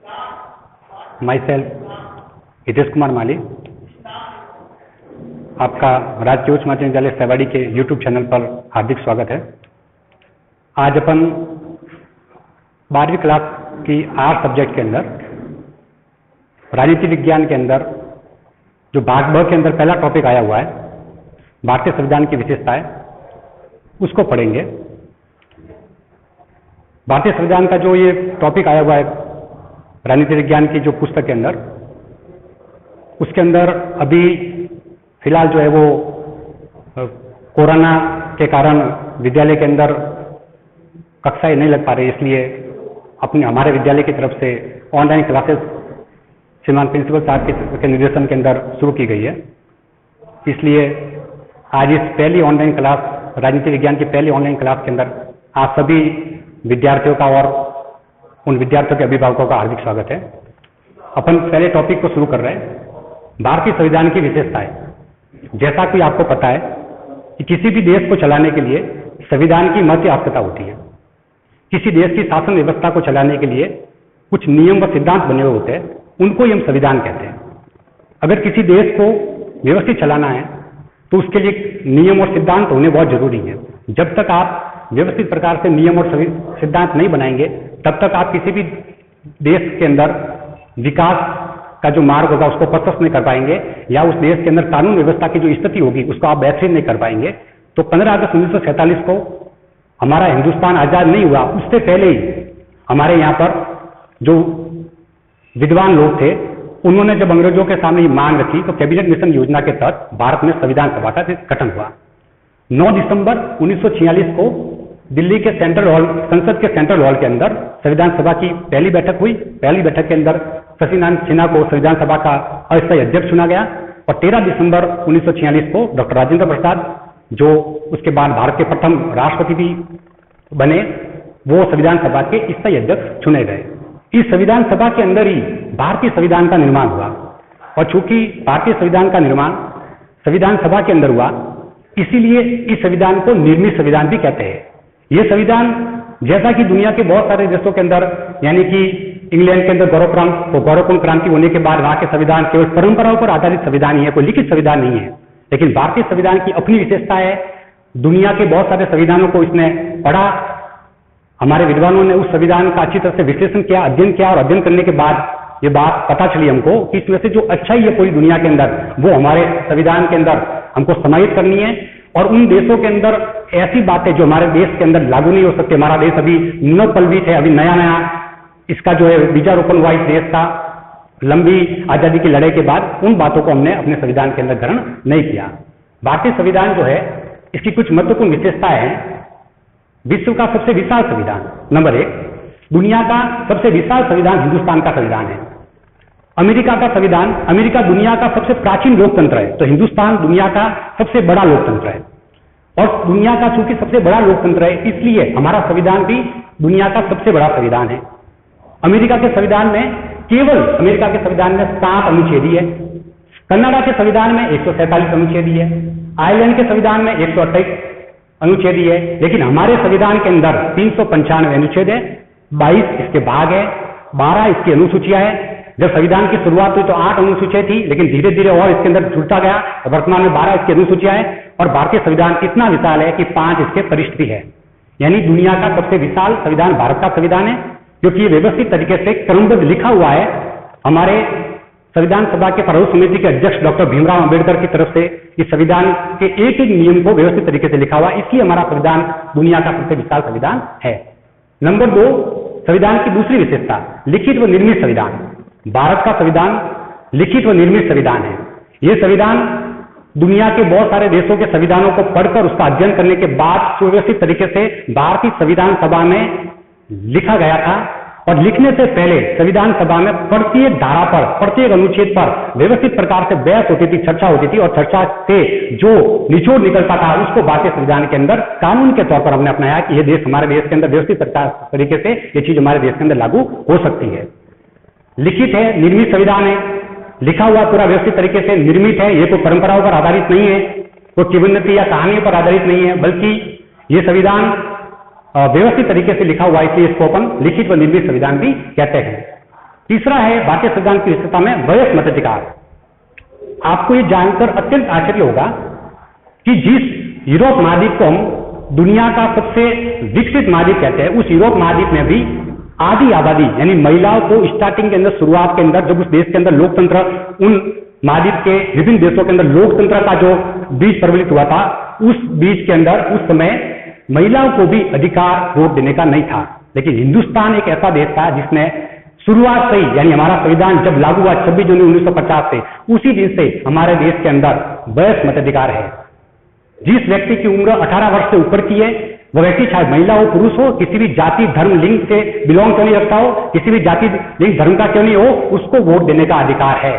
My self Hitesh Kumar माली, आपका राजकीय उच्च माध्यमिक विद्यालय सेवाड़ी के YouTube चैनल पर हार्दिक स्वागत है। आज अपन 12वीं क्लास की आर्ट सब्जेक्ट के अंदर राजनीति विज्ञान के अंदर जो भाग ब के अंदर पहला टॉपिक आया हुआ है भारतीय संविधान की विशेषताएं, उसको पढ़ेंगे। भारतीय संविधान का जो ये टॉपिक आया हुआ है राजनीति विज्ञान की जो पुस्तक के अंदर, उसके अंदर अभी फिलहाल जो है वो कोरोना के कारण विद्यालय के अंदर कक्षाएं नहीं लग पा रही, इसलिए अपने हमारे विद्यालय की तरफ से ऑनलाइन क्लासेस श्रीमान प्रिंसिपल साहब के निर्देशन के अंदर शुरू की गई है। इसलिए आज इस पहली ऑनलाइन क्लास, राजनीति विज्ञान की पहली ऑनलाइन क्लास के अंदर आप सभी विद्यार्थियों का और उन विद्यार्थियों के अभिभावकों का हार्दिक स्वागत है। अपन पहले टॉपिक को शुरू कर रहे हैं, भारतीय संविधान की विशेषताएं। जैसा कि आपको पता है कि किसी भी देश को चलाने के लिए संविधान की महत्व आवश्यकता होती है। किसी देश की शासन व्यवस्था को चलाने के लिए कुछ नियम व सिद्धांत बने हुए होते हैं, उनको ही हम संविधान कहते हैं। अगर किसी देश को व्यवस्थित चलाना है तो उसके लिए नियम और सिद्धांत होने बहुत जरूरी है। जब तक आप व्यवस्थित प्रकार से नियम और सिद्धांत नहीं बनाएंगे, तब तक आप किसी भी देश के अंदर विकास का जो मार्ग होगा उसको प्रशस्त नहीं कर पाएंगे, या उस देश के अंदर कानून व्यवस्था की जो स्थिति होगी उसको आप बेहतरीन नहीं कर पाएंगे। तो 15 अगस्त 1947 को हमारा हिंदुस्तान आजाद नहीं हुआ, उससे पहले ही हमारे यहाँ पर जो विद्वान लोग थे उन्होंने जब अंग्रेजों के सामने मांग रखी तो कैबिनेट मिशन योजना के तहत भारत में संविधान सभा का गठन हुआ। 9 दिसंबर 1946 को दिल्ली के सेंट्रल हॉल, संसद के सेंट्रल हॉल के अंदर संविधान सभा की पहली बैठक हुई। पहली बैठक के अंदर शशिकांत सिन्हा को संविधान सभा का अस्थायी अध्यक्ष चुना गया और 13 दिसंबर 1946 को डॉक्टर राजेंद्र प्रसाद, जो उसके बाद भारत के प्रथम राष्ट्रपति भी बने, वो संविधान सभा के स्थायी अध्यक्ष चुने गए। इस संविधान सभा के अंदर ही भारतीय संविधान का निर्माण हुआ, और चूंकि भारतीय संविधान का निर्माण संविधान सभा के अंदर हुआ, इसीलिए इस संविधान को निर्मित संविधान भी कहते हैं। यह संविधान, जैसा कि दुनिया के बहुत सारे देशों के अंदर, यानी कि इंग्लैंड के अंदर गौरवपूर्ण क्रांति होने के बाद वहां के संविधान केवल परंपराओं पर आधारित संविधान ही है, कोई लिखित संविधान नहीं है। लेकिन भारतीय संविधान की अपनी विशेषता है। दुनिया के बहुत सारे संविधानों को इसने पढ़ा, हमारे विद्वानों ने उस संविधान का अच्छी तरह से विश्लेषण किया, अध्ययन किया, और अध्ययन करने के बाद ये बात पता चली हमको कि इसमें से जो अच्छाई है पूरी दुनिया के अंदर, वो हमारे संविधान के अंदर हमको समाहित करनी है। और उन देशों के अंदर ऐसी बातें जो हमारे देश के अंदर लागू नहीं हो सकती। हमारा देश अभी नवपल्लवित है, अभी नया नया इसका जो है बीजारोपण हुआ इस देश का लंबी आजादी की लड़ाई के बाद, उन बातों को हमने अपने संविधान के अंदर ग्रहण नहीं किया। भारतीय संविधान जो है, इसकी कुछ महत्वपूर्ण विशेषताएं हैं। विश्व का सबसे विशाल संविधान, नंबर 1। दुनिया का सबसे विशाल संविधान हिंदुस्तान का संविधान है। अमेरिका का संविधान, अमेरिका दुनिया का सबसे प्राचीन लोकतंत्र है, तो हिंदुस्तान दुनिया का सबसे बड़ा लोकतंत्र है। और दुनिया का चूंकि सबसे बड़ा लोकतंत्र है, इसलिए हमारा संविधान भी दुनिया का सबसे बड़ा संविधान है। अमेरिका के संविधान में केवल अमेरिका के संविधान में 7 अनुच्छेद है। कनाडा के संविधान में 147 अनुच्छेद है। आयरलैंड के संविधान में 128 अनुच्छेद है। लेकिन हमारे संविधान के अंदर 395 अनुच्छेद है, 22 इसके भाग है, 12 इसकी अनुसूचियां है। जब संविधान की शुरुआत हुई तो 8 अनुसूचियां थी, लेकिन धीरे धीरे और इसके अंदर जुड़ता गया। वर्तमान में 12 इसकी अनुसूचियां है। और भारतीय संविधान इतना विशाल है कि 5 इसके परिशिष्ट भी है। यानी दुनिया का सबसे विशाल संविधान भारत का संविधान है, क्योंकि ये व्यवस्थित तरीके से क्रमबद्ध लिखा हुआ है। हमारे संविधान सभा के प्रारूप समिति के अध्यक्ष डॉक्टर भीमराव अंबेडकर की तरफ से इस संविधान के एक एक नियम को व्यवस्थित तरीके से लिखा हुआ है, इसलिए हमारा संविधान दुनिया का सबसे विशाल संविधान है। नंबर 2, संविधान की दूसरी विशेषता, लिखित व निर्मित संविधान। भारत का संविधान लिखित व निर्मित संविधान है। यह संविधान दुनिया के बहुत सारे देशों के संविधानों को पढ़कर उसका अध्ययन करने के बाद सुव्यवस्थित तरीके से भारतीय संविधान सभा में लिखा गया था। और लिखने से पहले संविधान सभा में प्रत्येक धारा पर, प्रत्येक अनुच्छेद पर व्यवस्थित प्रकार से बहस होती थी, चर्चा होती थी, और चर्चा से जो निचोड़ निकलता था उसको भारतीय संविधान के अंदर कानून के तौर पर हमने अपनाया कि यह देश, हमारे देश के अंदर व्यवस्थित तरीके से ये चीज हमारे देश के अंदर लागू हो सकती है। लिखित है, निर्मित संविधान है, लिखा हुआ पूरा व्यवस्थित तरीके से निर्मित है। ये कोई परंपराओं पर आधारित नहीं है, कोई किंवदंती या कहानियों पर आधारित नहीं है, बल्कि ये संविधान व्यवस्थित तरीके से लिखा हुआ है, इसलिए इसको अपन लिखित व निर्मित संविधान भी कहते हैं। तीसरा है भारतीय संविधान की विशेषता में वयस्क मताधिकार। आपको ये जानकर अत्यंत आश्चर्य होगा कि जिस यूरोप महाद्वीप को हम दुनिया का सबसे विकसित महाद्वीप कहते हैं, उस यूरोप महाद्वीप में भी आधी आबादी यानी महिलाओं को स्टार्टिंग के अंदर, शुरुआत के अंदर, जब उस देश के अंदर लोकतंत्र, उन महाद्वीप के विभिन्न देशों के अंदर लोकतंत्र का जो बीज प्रवलित हुआ था, उस बीज के अंदर उस समय महिलाओं को भी अधिकार वोट देने का नहीं था। लेकिन हिंदुस्तान एक ऐसा देश था जिसने शुरुआत से ही, यानी हमारा संविधान जब लागू हुआ 26 जनवरी 1950 से, उसी दिन से हमारे देश के अंदर वयस्क मताधिकार है। जिस व्यक्ति की उम्र 18 वर्ष से ऊपर की है, वह व्यक्ति चाहे महिला हो पुरुष हो, किसी भी जाति धर्म लिंग से बिलोंग क्यों नहीं रखता हो, किसी भी जाति लिंग धर्म का क्यों नहीं हो, उसको वोट देने का अधिकार है।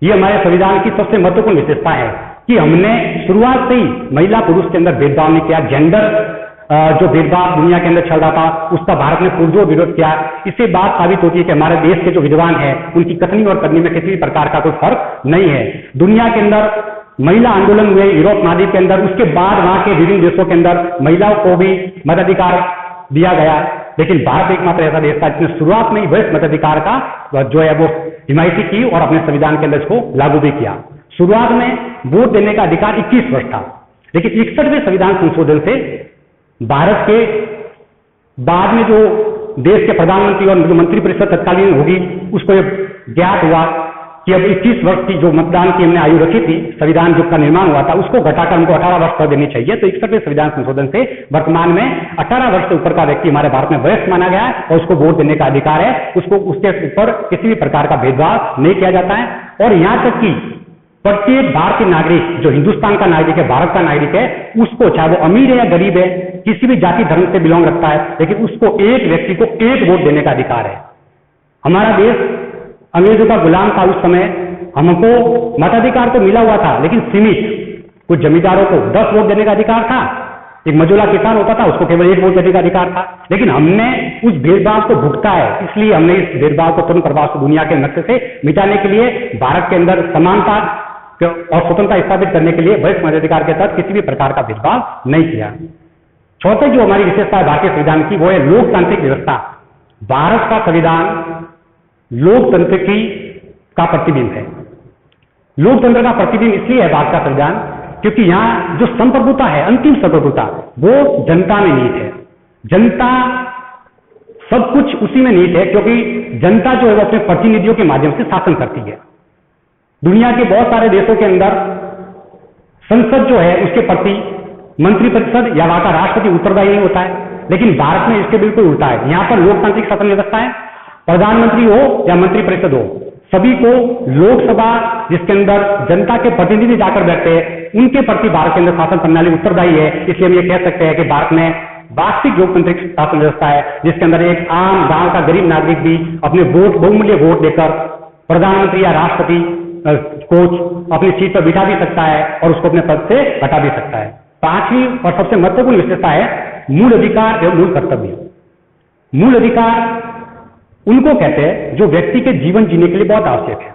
ये हमारे संविधान की सबसे महत्वपूर्ण विशेषता है कि हमने शुरुआत से ही महिला पुरुष के अंदर भेदभाव नहीं किया। जेंडर जो भेदभाव दुनिया के अंदर चल रहा था, उसका भारत ने पुरजोर विरोध किया। इससे बात साबित होती है कि हमारे देश के जो विद्वान हैं, उनकी कथनी और करनी में किसी भी प्रकार का कोई फर्क नहीं है। दुनिया के अंदर महिला आंदोलन हुए यूरोप महाद्वीप के अंदर, उसके बाद वहां के विभिन्न देशों के अंदर महिलाओं को भी मताधिकार दिया गया। लेकिन भारत एकमात्र ऐसा देश था जिसने शुरुआत में ही वयस्क मताधिकार का जो है वो हिमायती की और अपने संविधान के अंदर इसको लागू भी किया। शुरुआत में वोट देने का अधिकार 21 वर्ष था, लेकिन 61वें संविधान संशोधन से भारत के बाद में जो देश के प्रधानमंत्री और जो मंत्रिपरिषद तत्कालीन होगी, उसको यह ज्ञात हुआ कि अब 21 वर्ष की जो मतदान की हमने आयु रखी थी, संविधान जो का निर्माण हुआ था, उसको घटाकर हमको 18 वर्ष कर देनी चाहिए। तो 61वें संविधान संशोधन से वर्तमान में 18 वर्ष से ऊपर का व्यक्ति हमारे भारत में वयस्क माना गया है और उसको वोट देने का अधिकार है। उसको उसके ऊपर किसी भी प्रकार का भेदभाव नहीं किया जाता है। और यहां तक कि प्रत्येक भारतीय नागरिक जो हिंदुस्तान का नागरिक है, भारत का नागरिक है, उसको चाहे वो अमीर है या गरीब है, किसी भी जाति धर्म से बिलोंग रखता है, लेकिन उसको एक व्यक्ति को एक वोट देने का अधिकार है। हमारा देश अंग्रेजों का गुलाम था उस समय, हमको मताधिकार तो मिला हुआ था लेकिन सीमित। कुछ जमींदारों को 10 वोट देने का अधिकार था, एक मजूला किसान होता था उसको केवल 1 वोट देने का अधिकार था। लेकिन हमने उस भेदभाव को भुगता है, इसलिए हमने इस भेदभाव को तुरंत प्रभाव से दुनिया के नक्शे से मिटाने के लिए भारत के अंदर समानता और स्वतंत्रता स्थापित करने के लिए वयस्क मताधिकार के तहत किसी भी प्रकार का भेदभाव नहीं किया। चौथे जो हमारी विशेषता है भारतीय संविधान की, वो है लोकतांत्रिक व्यवस्था। भारत का संविधान लोकतंत्र की का प्रतिबिंब है। लोकतंत्र का प्रतिबिंब इसलिए है भारत का संविधान क्योंकि यहाँ जो संप्रभुता है, अंतिम संप्रभुता, वो जनता में निहित है। जनता सब कुछ उसी में निहित है क्योंकि जनता जो है वो अपने प्रतिनिधियों के माध्यम से शासन करती है। दुनिया के बहुत सारे देशों के अंदर संसद जो है उसके प्रति मंत्रिपरिषद या वहां का राष्ट्रपति उत्तरदायी नहीं होता है, लेकिन भारत में इसके बिल्कुल उल्टा है। यहाँ पर लोकतांत्रिक शासन व्यवस्था है। प्रधानमंत्री हो या मंत्रिपरिषद हो, सभी को लोकसभा जिसके अंदर जनता के प्रतिनिधि जाकर बैठते हैं, उनके प्रति भारत के अंदर शासन प्रणाली उत्तरदायी है। इसलिए हम ये कह सकते हैं कि भारत में वास्तविक लोकतांत्रिक शासन व्यवस्था है जिसके अंदर एक आम गांव का गरीब नागरिक भी अपने वोट, बहुमूल्य वोट देकर प्रधानमंत्री या राष्ट्रपति को अपनी सीट पर बिठा भी सकता है और उसको अपने पद से हटा भी सकता है। पांचवी और सबसे महत्वपूर्ण विशेषता है मूल अधिकार एवं मूल कर्तव्य। मूल अधिकार उनको कहते हैं जो व्यक्ति के जीवन जीने के लिए बहुत आवश्यक है।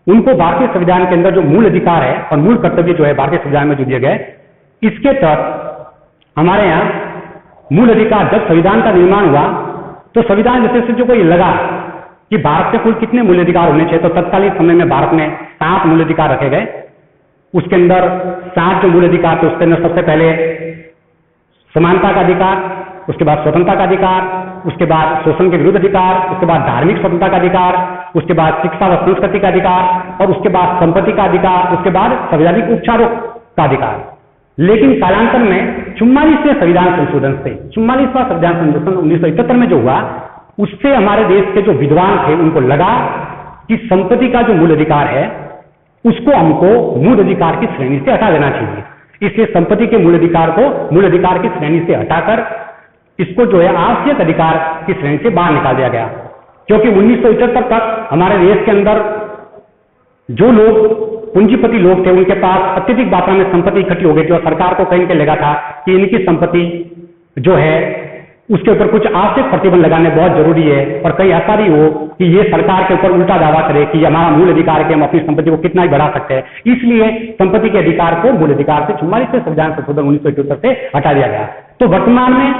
उनको भारतीय संविधान के अंदर जो मूल अधिकार है और मूल कर्तव्य जो है भारतीय संविधान में जो दिए गए, इसके तहत हमारे यहाँ मूल अधिकार, जब संविधान का निर्माण हुआ तो संविधान विशेषज्ञों को ये लगा कि भारत में कुल कितने मूल अधिकार होने चाहिए, तो तत्कालीन समय में भारत में 7 मूल अधिकार रखे गए। उसके अंदर 7 जो मूल अधिकार थे उसके अंदर सबसे पहले समानता का अधिकार, उसके बाद स्वतंत्रता का अधिकार, उसके बाद शोषण के विरुद्ध अधिकार, उसके बाद धार्मिक स्वतंत्रता का अधिकार, उसके बाद शिक्षा व संस्कृति का अधिकार और उसके बाद संपत्ति का अधिकार, उसके बाद संवैधानिक उपचारों का अधिकार। लेकिन कालांतर में 44वें संविधान संशोधन से 44वां संविधान संशोधन 1971 में जो हुआ, उससे हमारे देश के जो विद्वान थे उनको लगा कि संपत्ति का जो मूल अधिकार है उसको हमको मूल अधिकार की श्रेणी से हटा देना चाहिए। इसलिए संपत्ति के मूल अधिकार को मूल अधिकार की श्रेणी से हटाकर इसको जो है आवश्यक अधिकार की श्रेणी से बाहर निकाल दिया गया। क्योंकि 1971 तक हमारे देश के अंदर जो लोग पूंजीपति लोग थे उनके पास अत्यधिक मात्रा में संपत्ति इकट्ठी हो गई थी और सरकार को कहीं के लगा था कि इनकी संपत्ति जो है उसके ऊपर कुछ आवश्यक प्रतिबंध लगाने बहुत जरूरी है। और कहीं ऐसा भी हो कि ये सरकार के ऊपर उल्टा दावा करे कि हमारा मूल अधिकार है कि हम अपनी संपत्ति को कितना ही बढ़ा सकते हैं, इसलिए संपत्ति के अधिकार को मूल अधिकार से 44वें संविधान संशोधन 1971 से हटा दिया गया। तो वर्तमान में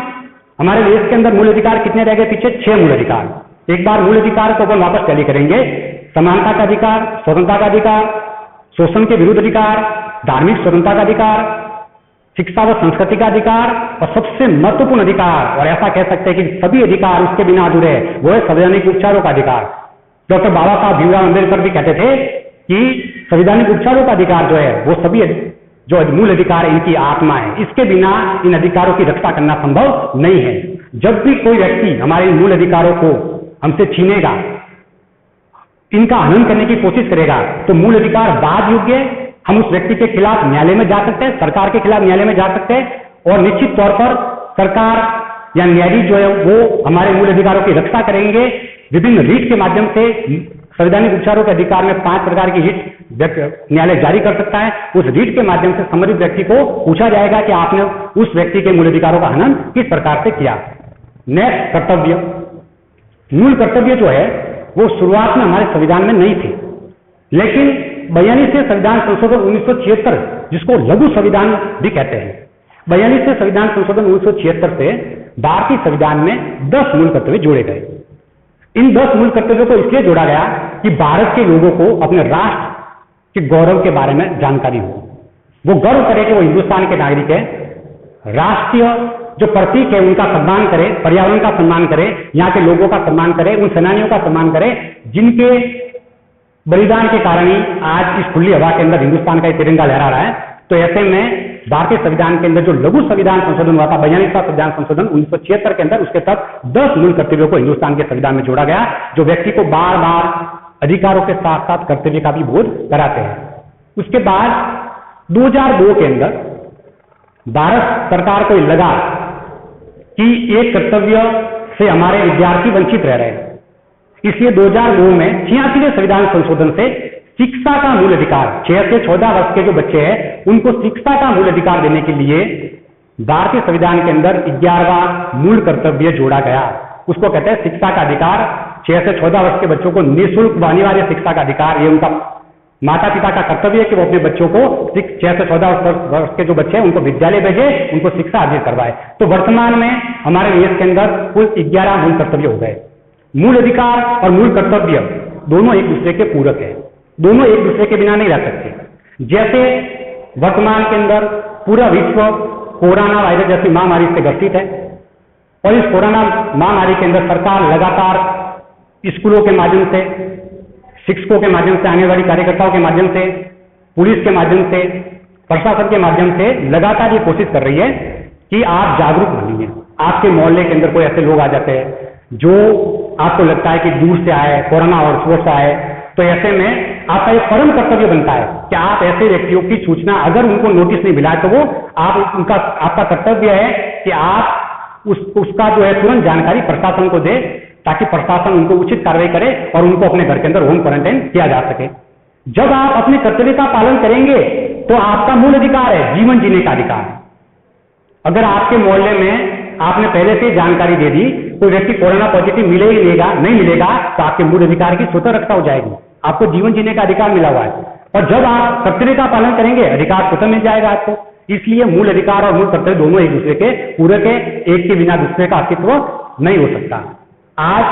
हमारे देश के अंदर मूल अधिकार कितने रह गए पीछे? 6 मूल अधिकार। एक बार मूल अधिकार को अपन वापस टैली करेंगे, समानता का अधिकार, स्वतंत्रता का अधिकार, शोषण के विरुद्ध अधिकार, धार्मिक स्वतंत्रता का अधिकार, शिक्षा व संस्कृति का अधिकार और सबसे महत्वपूर्ण अधिकार, और ऐसा कह सकते हैं कि सभी अधिकार उसके बिना अधूरे हैं, वो है संवैधानिक उपचारों का अधिकार। डॉक्टर बाबा साहब भीमराव अम्बेडकर भी कहते थे कि संवैधानिक उपचारों का अधिकार जो है वो सभी जो मूल अधिकार इनकी आत्मा है, इसके बिना इन अधिकारों की रक्षा करना संभव नहीं है। जब भी कोई व्यक्ति हमारे मूल अधिकारों को हमसे छीनेगा, इनका हनन करने की कोशिश करेगा, तो मूल अधिकार बाद योग्य है, हम उस व्यक्ति के खिलाफ न्यायालय में जा सकते हैं, सरकार के खिलाफ न्यायालय में जा सकते हैं, और निश्चित तौर पर सरकार या न्यायाधीश जो है वो हमारे मूल अधिकारों की रक्षा करेंगे। विभिन्न रीट के माध्यम से संवैधानिक उपचारों के अधिकार में 5 प्रकार की रीट न्यायालय जारी कर सकता है। उस रीट के माध्यम से संबंधित व्यक्ति को पूछा जाएगा कि आपने उस व्यक्ति के मूल अधिकारों का हनन किस प्रकार से किया। नेक्स्ट, कर्तव्य। मूल कर्तव्य जो है वो शुरुआत में हमारे संविधान में नहीं थे, लेकिन 42वें संविधान संशोधन 1976, जिसको लघु संविधान भी कहते हैं, 42वें संविधान संशोधन 1976 से भारतीय संविधान में 10 मूल कर्तव्य जोड़े गए। इन 10 मूल कर्तव्यों को इसलिए जोड़ा गया कि भारत के लोगों को अपने राष्ट्र के गौरव के बारे में जानकारी हो, वो गर्व करे कि वो हिंदुस्तान के नागरिक है, राष्ट्रीय जो प्रतीक है उनका सम्मान करे, पर्यावरण का सम्मान करे, यहाँ के लोगों का सम्मान करे, उन सेनानियों का सम्मान करे जिनके बलिदान के कारण ही आज इस खुली हवा के अंदर हिंदुस्तान का एक तिरंगा लहरा रहा है। तो ऐसे में भारतीय संविधान के अंदर जो लघु संविधान संशोधन हुआ था, 42वां संविधान संशोधन 1976 के अंदर, उसके तहत 10 मूल कर्तव्यों को हिंदुस्तान के संविधान में जोड़ा गया, जो व्यक्ति को बार बार अधिकारों के साथ साथ कर्तव्य का भी बोध कराते हैं। उसके बाद 2002 के अंदर भारत सरकार को लगा कि एक कर्तव्य से हमारे विद्यार्थी वंचित रह रहे हैं, इसलिए 2002 में 86वें संविधान संशोधन से शिक्षा का मूल अधिकार, 6 से 14 वर्ष के जो बच्चे हैं उनको शिक्षा का मूल अधिकार देने के लिए भारतीय संविधान के अंदर 11वां मूल कर्तव्य जोड़ा गया। उसको कहते हैं शिक्षा का अधिकार। 6 से 14 वर्ष के बच्चों को निःशुल्क व अनिवार्य शिक्षा का अधिकार, ये उनका माता पिता का कर्तव्य है कि वो अपने बच्चों को 6 से 14 वर्ष के जो बच्चे हैं उनको विद्यालय भेजे, उनको शिक्षा अर्जित करवाए। तो वर्तमान में हमारे देश के अंदर कुल 11 मूल कर्तव्य हो गए। मूल अधिकार और मूल कर्तव्य दोनों एक दूसरे के पूरक है, दोनों एक दूसरे के बिना नहीं रह सकते। जैसे वर्तमान के अंदर पूरा विश्व कोरोना वायरस जैसी महामारी से ग्रसित है, और इस कोरोना महामारी के अंदर सरकार लगातार स्कूलों के माध्यम से, शिक्षकों के माध्यम से, आंगनबाड़ी कार्यकर्ताओं के माध्यम से, पुलिस के माध्यम से, प्रशासन के माध्यम से लगातार ये कोशिश कर रही है कि आप जागरूक बनिए। आपके मोहल्ले के अंदर कोई ऐसे लोग आ जाते हैं जो आपको लगता है कि दूर से आए, कोरोना और सोर्स से आए, तो ऐसे में आपका एक परम कर्तव्य बनता है कि आप ऐसे व्यक्तियों की सूचना, अगर उनको नोटिस नहीं मिला है तो वो आपका कर्तव्य है कि आप उसका जो है तुरंत जानकारी प्रशासन को दे, ताकि प्रशासन उनको उचित कार्रवाई करे और उनको अपने घर के अंदर होम क्वारंटाइन किया जा सके। जब आप अपने कर्तव्य का पालन करेंगे तो आपका मूल अधिकार है जीवन जीने का अधिकार। अगर आपके मोहल्ले में आपने पहले से जानकारी दे दी, कोई व्यक्ति कोरोना पॉजिटिव मिलेगा नहीं मिलेगा, तो आपके मूल अधिकार की स्वतः रक्षा हो जाएगी, आपको जीवन जीने का अधिकार मिला हुआ है। और जब आप कर्तव्य का पालन करेंगे, अधिकार स्वतः मिल जाएगा आपको। इसलिए मूल अधिकार और मूल कर्तव्य दोनों एक दूसरे के पूरक है, एक के बिना दूसरे का अस्तित्व नहीं हो सकता। आज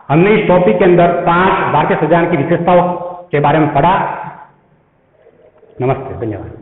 हमने इस टॉपिक के अंदर 5 भारतीय संविधान की विशेषताओं के बारे में पढ़ा। नमस्ते, धन्यवाद।